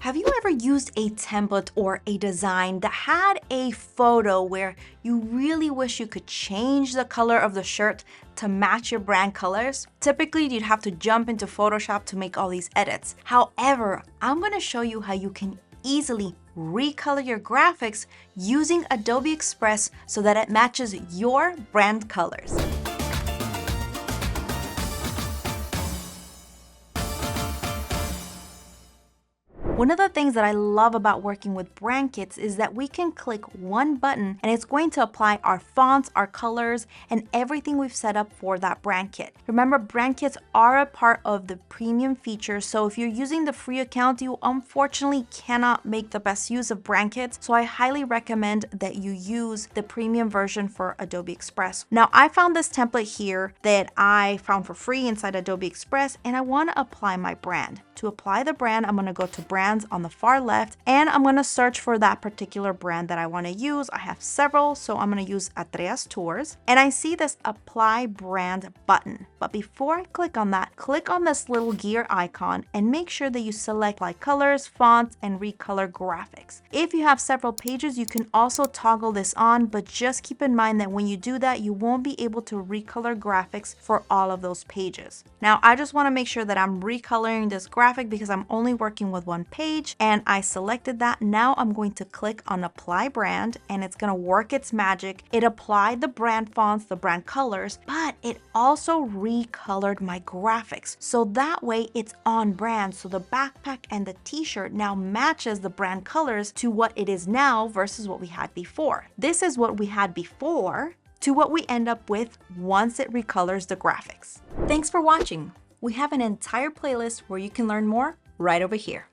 Have you ever used a template or a design that had a photo where you really wish you could change the color of the shirt to match your brand colors? Typically, you'd have to jump into Photoshop to make all these edits. However, I'm gonna show you how you can easily recolor your graphics using Adobe Express so that it matches your brand colors. One of the things that I love about working with brand kits is that we can click one button and it's going to apply our fonts, our colors, and everything we've set up for that brand kit. Remember, brand kits are a part of the premium feature, so if you're using the free account, you unfortunately cannot make the best use of brand kits, so I highly recommend that you use the premium version for Adobe Express. Now, I found this template here that I found for free inside Adobe Express, and I want to apply my brand. To apply the brand, I'm going to go to brands on the far left, and I'm going to search for that particular brand that I want to use. I have several, so I'm going to use Atreus Tours, and I see this apply brand button. But before I click on that, click on this little gear icon and make sure that you select like colors, fonts, and recolor graphics. If you have several pages, you can also toggle this on, but just keep in mind that when you do that, you won't be able to recolor graphics for all of those pages. Now, I just want to make sure that I'm recoloring this graphic because I'm only working with one page, and I selected that. Now I'm going to click on apply brand, and it's going to work its magic. It applied the brand fonts, the brand colors, but it also recolored my graphics. So that way it's on brand. So the backpack and the t-shirt now matches the brand colors to what it is now versus what we had before. This is what we had before to what we end up with once it recolors the graphics. Thanks for watching. We have an entire playlist where you can learn more right over here.